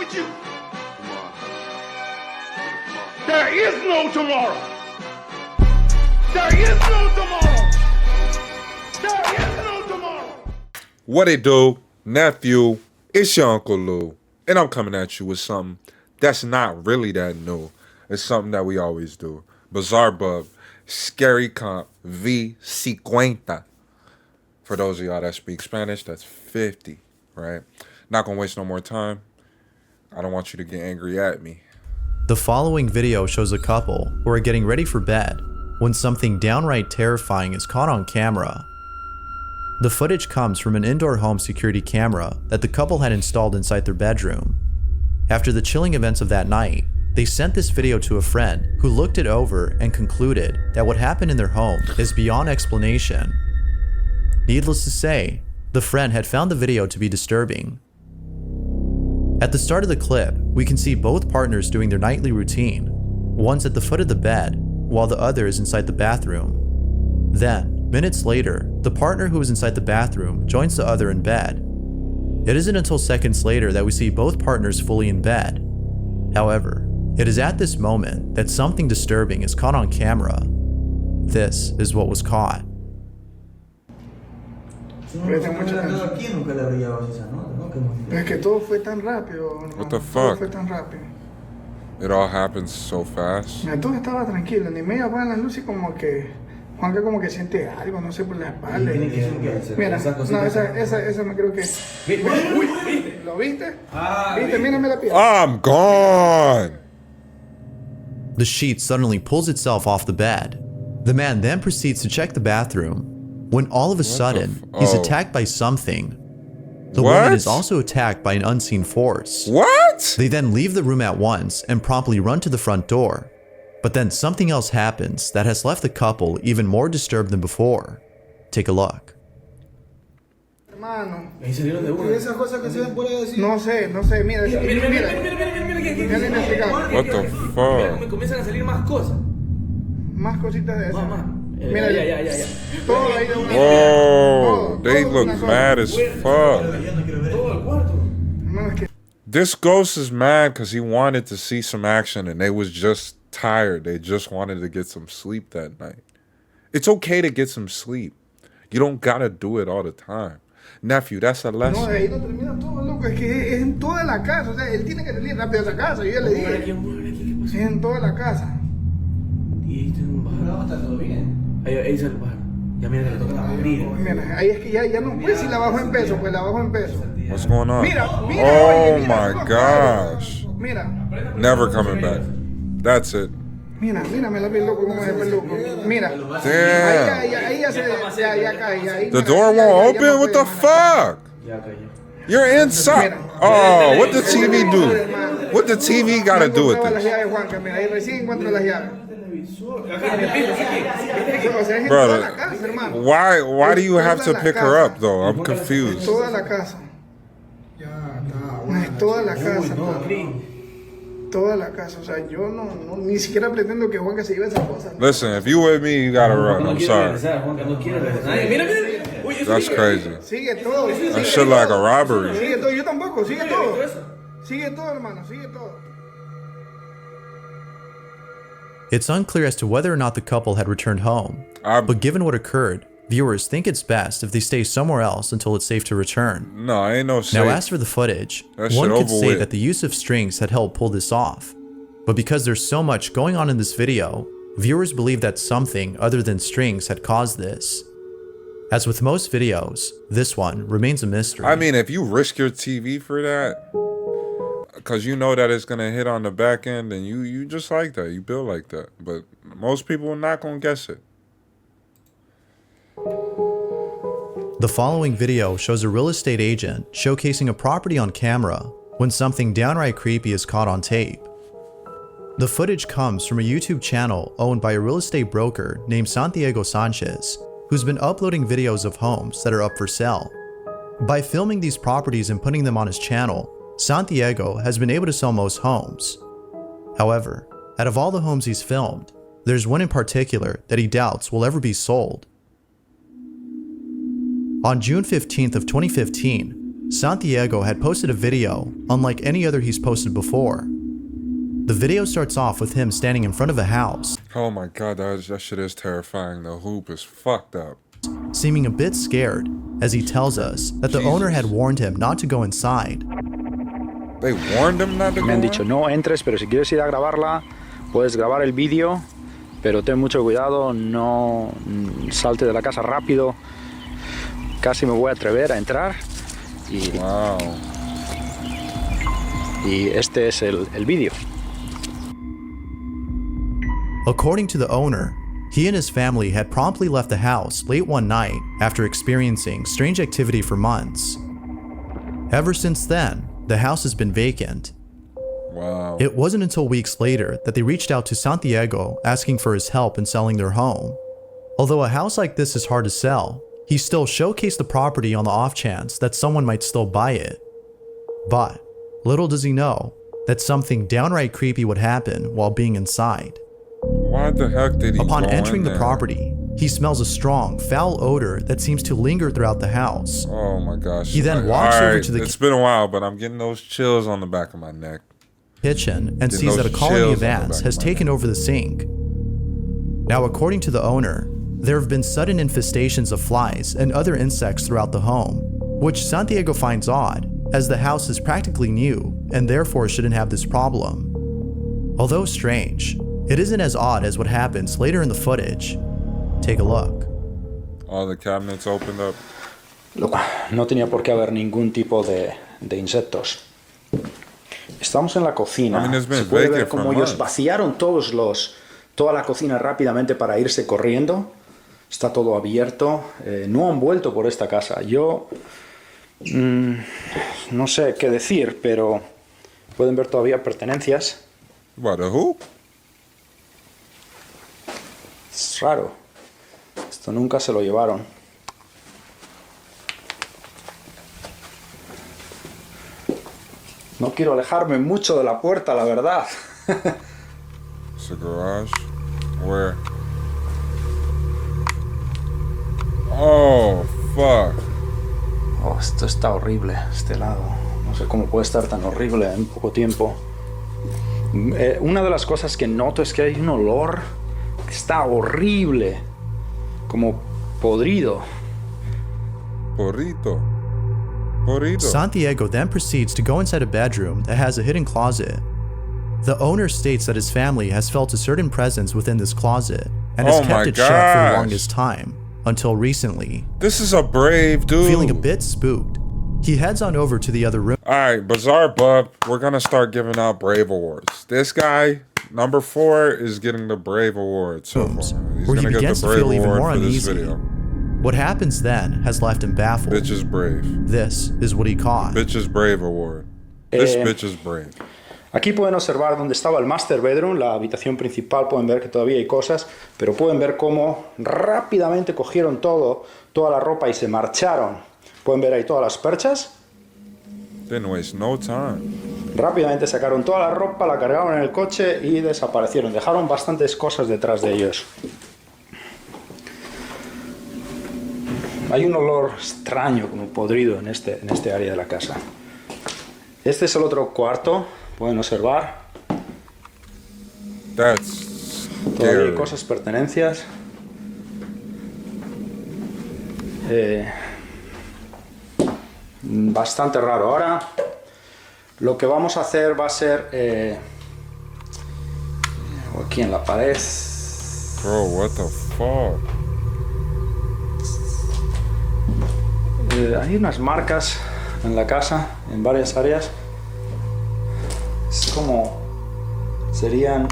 with you. There is no tomorrow. There is no tomorrow. There is no tomorrow. What it do, nephew? It's your Uncle Lou, and I'm coming at you with something that's not really that new. It's something that we always do. Bizarre Bub, Scary Comp, V.50. For those of y'all that speak Spanish, that's 50, right? Not gonna waste no more time. I don't want you to get angry at me. The following video shows a couple who are getting ready for bed when something downright terrifying is caught on camera. The footage comes from an indoor home security camera that the couple had installed inside their bedroom. After the chilling events of that night, they sent this video to a friend who looked it over and concluded that what happened in their home is beyond explanation. Needless to say, the friend had found the video to be disturbing. At the start of the clip, we can see both partners doing their nightly routine. One's at the foot of the bed, while the other is inside the bathroom. Then, minutes later, the partner who is inside the bathroom joins the other in bed. It isn't until seconds later that we see both partners fully in bed. However, it is at this moment that something disturbing is caught on camera. This is what was caught. What the fuck? It all happens so fast. Todo estaba tranquilo, ni media apagan las luces como que Juanca como que siente algo, no sé, por la espalda. Mira, no, esa me creo que... Uy, ¿lo viste? ¿Viste? Mírame la piel. I'm gone! The sheet suddenly pulls itself off the bed. The man then proceeds to check the bathroom, when all of a sudden, he's attacked by something. The woman is also attacked by an unseen force. What? They then leave the room at once and promptly run to the front door. But then something else happens that has left the couple even more disturbed than before. Take a look. Hermano, esas cosas que se ven por ahí así. No sé, mira. What the fuck? Me comienzan a salir más cosas. Más cositas de esas. Mira, ya. Todo ahí de una. Whoa, they look mad as fuck. Todo el cuarto. This ghost is mad because he wanted to see some action and they was just tired. They just wanted to get some sleep that night. It's okay to get some sleep. You don't gotta do it all the time. Nephew, that's a lesson. No, ahí no termina todo, loco. Es que es en toda la casa. O sea, él tiene que salir rápido de esa casa. Yo ya le dije. Es en toda la casa. Y ahí está un bajar. No, está todo bien. Ahí sale el bajar. Ya mira que le toca la barriga. Mira, ahí es que ya no. Pues si la bajo en peso, pues la bajo en peso. What's going on? Mira, oh oye, my gosh. Mira. Never coming back. That's it. Mira, me la piel loco, como es el loco. Mira. Damn. Ahí ya cae. The door won't open? What the fuck? You're inside. Oh, what the TV do? What the TV got to do with this? Brother, why do you have to pick her up though? I'm confused. Toda la casa. Toda la casa. Toda la casa, o sea, yo no ni siquiera pretendo que Juanca se lleve esas cosas. Listen, if you with me, you gotta run. I'm sorry. That's crazy. Sigue todo. That shit like a robbery. Sigue todo, yo tampoco, sigue todo. Sigue todo, hermano, sigue todo. It's unclear as to whether or not the couple had returned home, but given what occurred, viewers think it's best if they stay somewhere else until it's safe to return. No, ain't no safe. Now, as for the footage, one could say that the use of strings had helped pull this off. But because there's so much going on in this video, viewers believe that something other than strings had caused this. As with most videos, this one remains a mystery. I mean, if you risk your TV for that, because you know that it's going to hit on the back end, and you just like that. You build like that. But most people are not going to guess it. The following video shows a real estate agent showcasing a property on camera when something downright creepy is caught on tape. The footage comes from a YouTube channel owned by a real estate broker named Santiago Sanchez, who's been uploading videos of homes that are up for sale. By filming these properties and putting them on his channel, Santiago has been able to sell most homes. However, out of all the homes he's filmed, there's one in particular that he doubts will ever be sold. On June 15th of 2015, Santiago had posted a video unlike any other he's posted before. The video starts off with him standing in front of a house. Oh my god, that shit is terrifying. The hoop is fucked up. Seeming a bit scared, as he tells us that the owner had warned him not to go inside. They warned him not to go Me han in? dicho, no entres, pero si quieres ir a grabarla, puedes grabar el vídeo, pero ten mucho cuidado, no salte de la casa rápido. Casi me voy a atrever a entrar y, Wow. y este es el vídeo. According to the owner, he and his family had promptly left the house late one night after experiencing strange activity for months. Ever since then, the house has been vacant. Wow. It wasn't until weeks later that they reached out to Santiago asking for his help in selling their home. Although a house like this is hard to sell, he still showcased the property on the off chance that someone might still buy it. But little does he know that something downright creepy would happen while being inside. Why the heck did he Upon go entering in the there? property, he smells a strong, foul odor that seems to linger throughout the house. Oh my gosh. He then walks over Alright, to the It's been a while, but I'm getting those chills on the back of my neck. kitchen and Get sees that a those colony chills of on the ants back has of my taken neck. over the sink. Now, according to the owner, there have been sudden infestations of flies and other insects throughout the home, which Santiago finds odd, as the house is practically new and therefore shouldn't have this problem. Although strange, it isn't as odd as what happens later in the footage. Take a look. All the cabinets opened up. No tenía por qué haber ningún tipo de insectos. Estamos en la cocina. I mean, it's been Se puede ver vacant for cómo ellos months. vaciaron toda la cocina rápidamente para irse corriendo. Está todo abierto. No han vuelto por esta casa. Yo no sé qué decir, pero pueden ver todavía pertenencias. What, a hoop? Es raro. Esto nunca se lo llevaron. No quiero alejarme mucho de la puerta, la verdad. It's a garage. Where? Oh, fuck. Oh, esto está horrible, este lado. No sé cómo puede estar tan horrible en poco tiempo. Una de las cosas que noto es que hay un olor que está horrible. Como podrido. Porrito. Porrito. Santiago then proceeds to go inside a bedroom that has a hidden closet. The owner states that his family has felt a certain presence within this closet and has Oh my kept it shut for the gosh. longest time, until recently. This is a brave dude. Feeling a bit spooked, he heads on over to the other room. Alright, Bizarre Bub, we're gonna start giving out Brave Awards. This guy, number 4, is getting the Brave Award so far. He's where he gonna get begins the to Brave feel even Award more for this uneasy. video. What happens then has left him baffled. Bitch is brave. This is what he caught. Bitch is brave award. This Eh, bitch is brave. Aquí pueden observar dónde estaba el master bedroom, la habitación principal. Pueden ver que todavía hay cosas, pero pueden ver cómo rápidamente cogieron toda la ropa y se marcharon. Pueden ver ahí todas las perchas. Didn't waste no time. Rápidamente sacaron toda la ropa, la cargaron en el coche y desaparecieron. Dejaron bastantes cosas detrás de ellos. Hay un olor extraño, como podrido, en este área de la casa. Este es el otro cuarto, pueden observar. That's Todavía hay scary. cosas, pertenencias. Bastante raro. Ahora lo que vamos a hacer va a ser aquí en la pared. Bro, what the fuck? Hay unas marcas en la casa, en varias áreas. Es como serían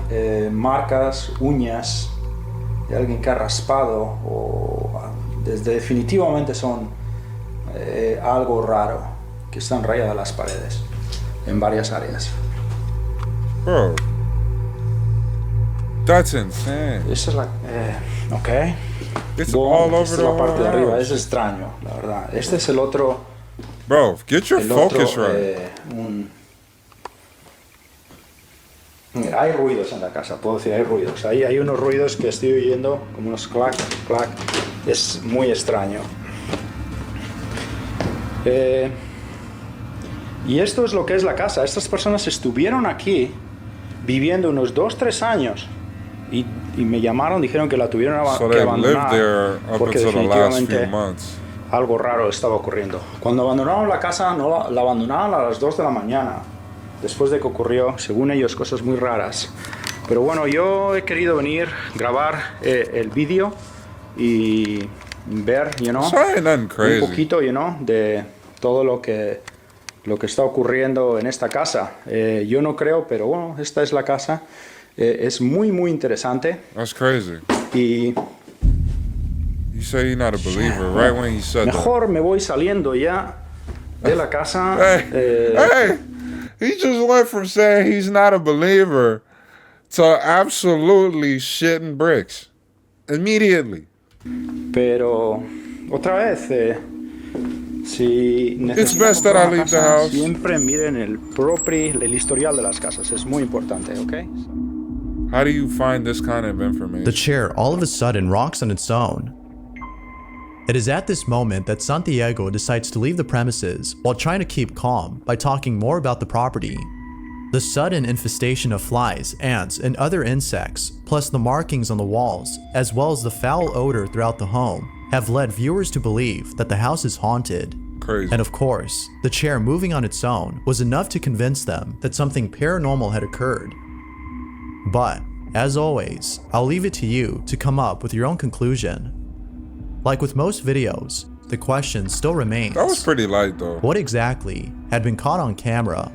marcas, uñas de alguien que ha raspado o definitivamente son algo raro que están rayadas las paredes en varias áreas. Bro. That's insane. Esa es la ok. It's Boom, all over esta es the la parte de whole arriba. house. Es extraño, la verdad. Este es el otro. Bro, get your El focus otro, right. Mira, hay ruidos en la casa, puedo decir, hay ruidos. Hay unos ruidos que estoy oyendo, como unos clac, clac. Es muy extraño. Y esto es lo que es la casa. Estas personas estuvieron aquí viviendo unos 2-3 años y me llamaron, dijeron que la tuvieron So que they lived abandonar there up porque until the last few definitivamente months. algo raro estaba ocurriendo. Cuando abandonaron la casa, no la abandonaron a las 2 de la mañana, después de que ocurrió, según ellos, cosas muy raras. Pero bueno, yo he querido venir, grabar el vídeo y ver, So ain't nothing crazy. un poquito, de todo lo que está ocurriendo en esta casa. Yo no creo, pero bueno, esta es la casa. Es muy, muy interesante. That's crazy. Y You say you're not a believer right when he said that. mejor me voy saliendo ya de la casa. Hey, he just went from saying he's not a believer to absolutely shitting bricks immediately. Pero otra vez, si It's necesitan best that comprar I una leave the casa, house. siempre miren el historial de las casas. Es muy importante, ¿ok? How do you find this kind of information? The chair all of a sudden rocks on its own. It is at this moment that Santiago decides to leave the premises while trying to keep calm by talking more about the property. The sudden infestation of flies, ants, and other insects, plus the markings on the walls, as well as the foul odor throughout the home, have led viewers to believe that the house is haunted. Crazy. And of course, the chair moving on its own was enough to convince them that something paranormal had occurred. But, as always, I'll leave it to you to come up with your own conclusion. Like with most videos, the question still remains. That was pretty light though. What exactly had been caught on camera?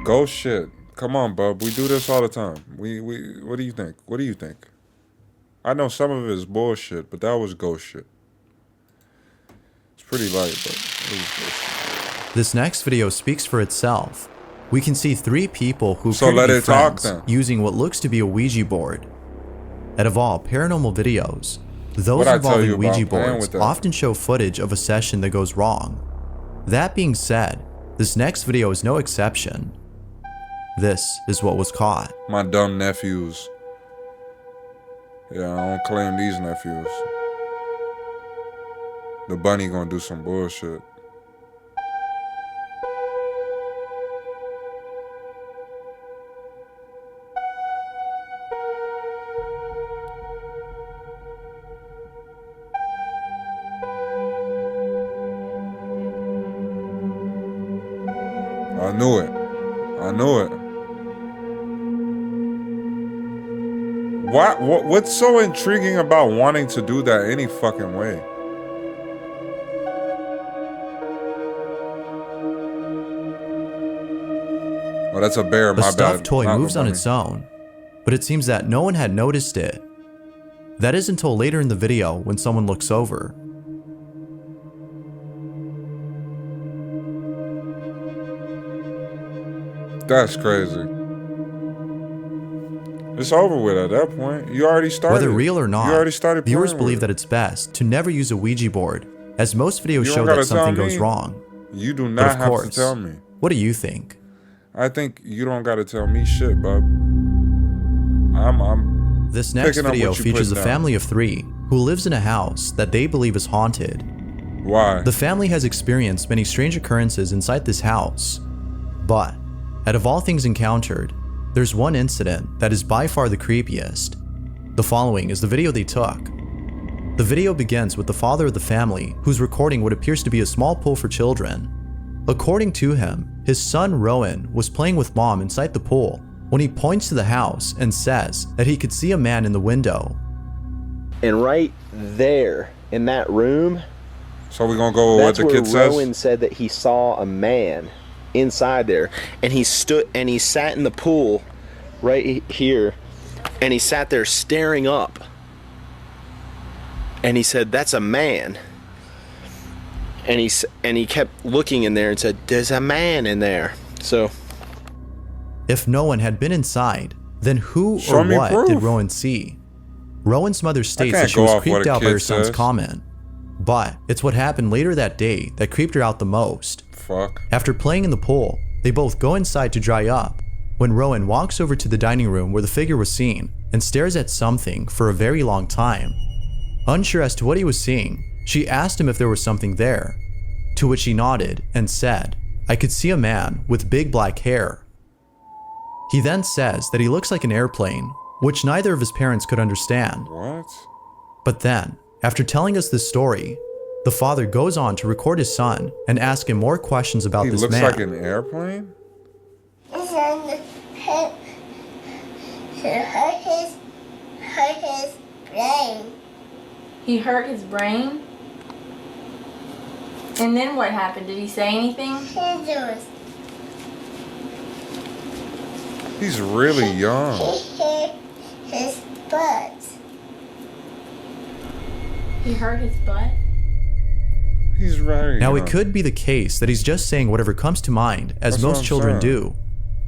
Ghost shit. Come on, bub. We do this all the time. We what do you think? What do you think? I know some of it is bullshit, but that was ghost shit. It's pretty light, but it was ghost shit. This next video speaks for itself. We can see 3 people who So appear let to be it talk friends then. using what looks to be a Ouija board. And of all paranormal videos, those What'd I tell you involving about Ouija playing boards with that? often show footage of a session that goes wrong. That being said, this next video is no exception. This is what was caught. My dumb nephews. Yeah, I don't claim these nephews. The bunny gonna do some bullshit. I knew it. I knew it. What's so intriguing about wanting to do that any fucking way? Oh, that's a bear, A my bad. stuffed toy Not moves the on bunny. its own, but it seems that no one had noticed it. That is until later in the video when someone looks over. That's crazy. It's over with at that point. You already started. Whether real or You not, already started viewers playing believe with that it. it's best to never use a Ouija board, as most videos You show don't that gotta something tell goes me. wrong. You do But not of have course, to tell me. what do you think? I think you don't gotta tell me shit, bub. I'm This next picking up video what you features a put down. family of 3 who lives in a house that they believe is haunted. Why? The family has experienced many strange occurrences inside this house, but out of all things encountered, there's one incident that is by far the creepiest. The following is the video they took. The video begins with the father of the family who's recording what appears to be a small pool for children. According to him, his son Rowan was playing with mom inside the pool when he points to the house and says that he could see a man in the window. And right there in that room, So we're gonna go with what that's the where kid says? Rowan said that he saw a man inside there, and he sat in the pool right here, and he sat there staring up, and he said, "That's a man." And he kept looking in there and said, "There's a man in there." So If no one had been inside, then who Show or me what proof. did Rowan see? Rowan's mother states can't that she go was off what creeped a out by kid her son's says. comment. But it's what happened later that day that creeped her out the most. Fuck. After playing in the pool, they both go inside to dry up when Rowan walks over to the dining room where the figure was seen and stares at something for a very long time. Unsure as to what he was seeing, she asked him if there was something there, to which he nodded and said, I could see a man with big black hair. He then says that he looks like an airplane, which neither of his parents could understand. What? But then, after telling us this story, the father goes on to record his son and ask him more questions about this man. He looks like an airplane? Hurt his brain. He hurt his brain? And then what happened? Did he say anything? He's really young. He hurt his butt. He hurt his butt? He's very Now, young. it could be the case that he's just saying whatever comes to mind, as That's what most I'm children saying. do.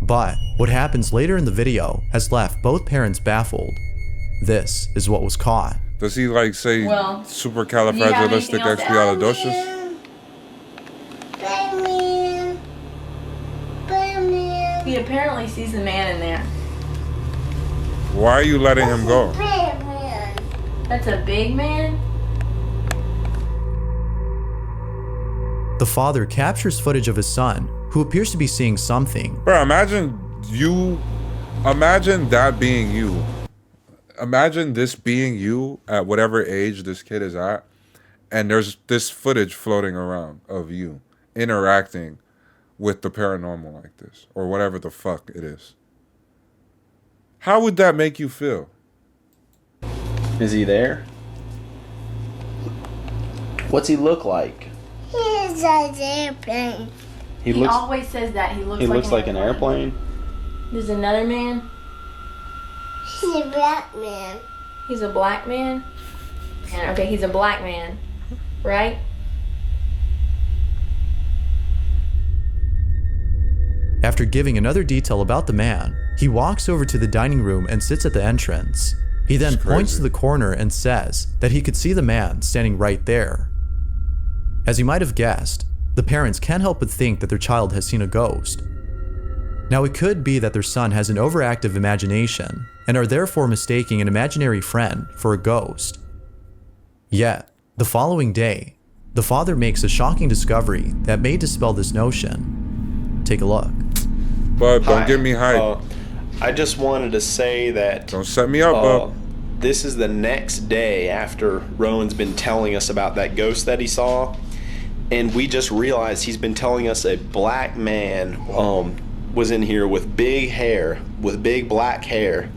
But what happens later in the video has left both parents baffled. This is what was caught. Does he like say Well, supercalifragilisticexpialidocious? Batman. Batman. He apparently sees a man in there. Why are you letting him go? Batman. That's a big man? The father captures footage of his son, who appears to be seeing something. Bro, imagine that being you. Imagine this being you at whatever age this kid is at, and there's this footage floating around of you interacting with the paranormal like this, or whatever the fuck it is. How would that make you feel? Is he there? What's he look like? He's an airplane. He He looks always says that. He looks like an airplane. There's another man. He's a black man. He's a black man? Okay, he's a black man. Right? After giving another detail about the man, he walks over to the dining room and sits at the entrance. He then points to the corner and says that he could see the man standing right there. As you might have guessed, the parents can't help but think that their child has seen a ghost. Now, it could be that their son has an overactive imagination and are therefore mistaking an imaginary friend for a ghost. Yet, the following day, the father makes a shocking discovery that may dispel this notion. Take a look. Bub, don't get me hyped. I just wanted to say that Don't set me up, Bub. this is the next day after Rowan's been telling us about that ghost that he saw, and we just realized he's been telling us a black man was in here with big hair, with big black hair,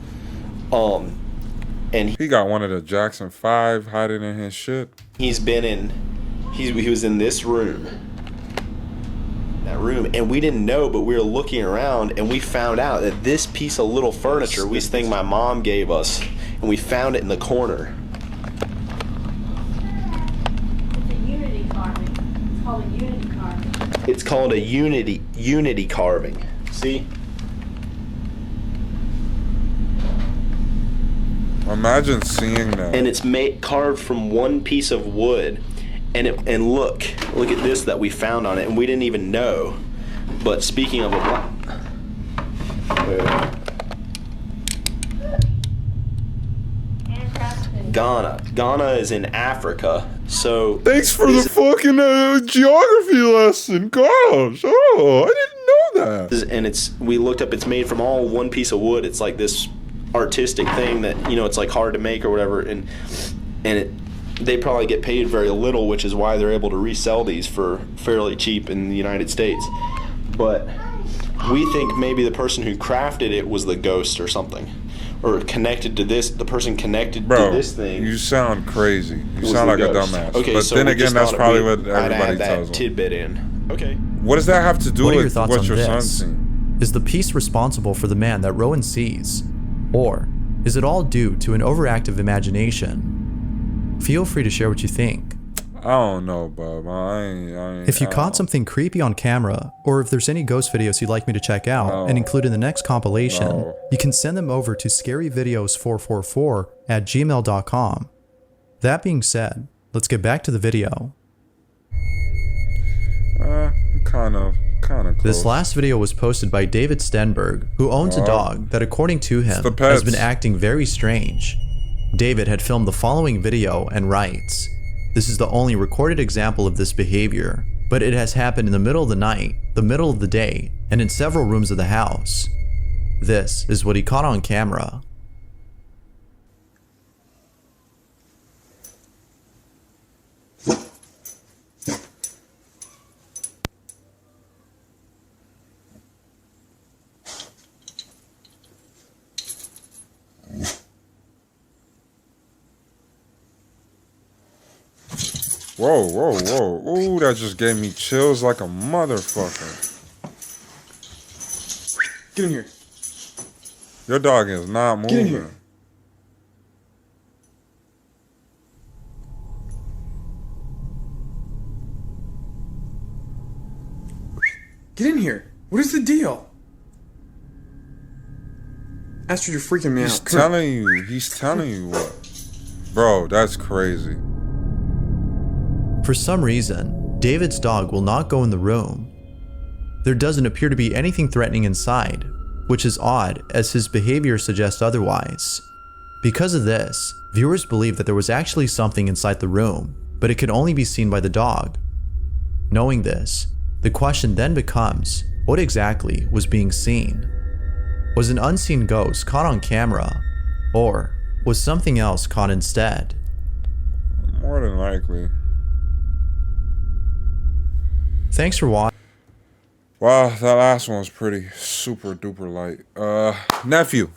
and He got one of the Jackson 5 hiding in his shit. he was in this room, and we didn't know, but we were looking around and we found out that this piece of little furniture, this thing my mom gave us, and we found it in the corner. It's a unity carving. It's called a unity carving. It's called a unity carving. See? Imagine seeing that. And it's carved from one piece of wood. And look at this that we found on it, and we didn't even know. But speaking of Ghana is in Africa, so Thanks for the fucking geography lesson, gosh. Oh, I didn't know that. and we looked up, it's made from all one piece of wood. It's like this artistic thing that, it's like hard to make or whatever, and they probably get paid very little, which is why they're able to resell these for fairly cheap in the United States. But we think maybe the person who crafted it was the ghost or something, or connected to this. The person connected to this thing. You sound crazy. You was sound the like a ghost. dumbass. Okay, but so then we again, just that's thought probably I'd what everybody add that tells them. tidbit in. Okay. What does that have to do What are your with thoughts what on your son's this? seen? Is the piece responsible for the man that Rowan sees? Or is it all due to an overactive imagination? Feel free to share what you think. I don't know, Bob. I ain't, If you caught something creepy on camera, or if there's any ghost videos you'd like me to check out and include in the next compilation, you can send them over to scaryvideos444@gmail.com. That being said, let's get back to the video. kind of close. This last video was posted by David Stenberg, who owns a dog that, according to him, the has pets. been acting very strange. David had filmed the following video and writes, "This is the only recorded example of this behavior. but it has happened in the middle of the night, the middle of the day, and in several rooms of the house. This is what he caught on camera. Whoa, whoa, whoa. Ooh, that just gave me chills like a motherfucker. Get in here. Your dog is not moving. Get in here. Get in here. What is the deal? Astrid, you're freaking me He's out. telling you what. Bro, that's crazy. For some reason, David's dog will not go in the room. There doesn't appear to be anything threatening inside, which is odd as his behavior suggests otherwise. Because of this, viewers believe that there was actually something inside the room, but it could only be seen by the dog. Knowing this, the question then becomes, what exactly was being seen? Was an unseen ghost caught on camera, or was something else caught instead? More than likely. Thanks for watching. Wow, that last one was pretty super duper light. Nephew,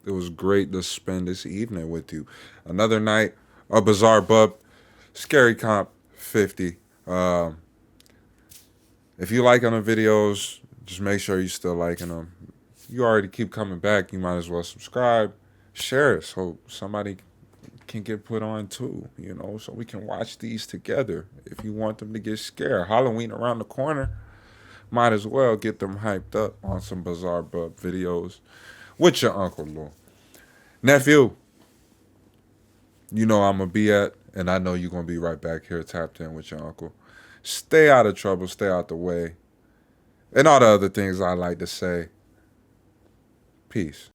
it was great to spend this evening with you. Another night, a bizarre bub, scary comp 50. If you liking the videos, just make sure you still liking them. You already keep coming back, you might as well subscribe, share it so somebody can get put on too, you know, so we can watch these together. If you want them to get scared, Halloween around the corner, might as well get them hyped up on some bizarre bub videos with your Uncle Lou. Nephew, you know I'm gonna be at, and I know you're gonna be right back here tapped in with your uncle. Stay out of trouble, stay out the way, and all the other things I like to say. Peace.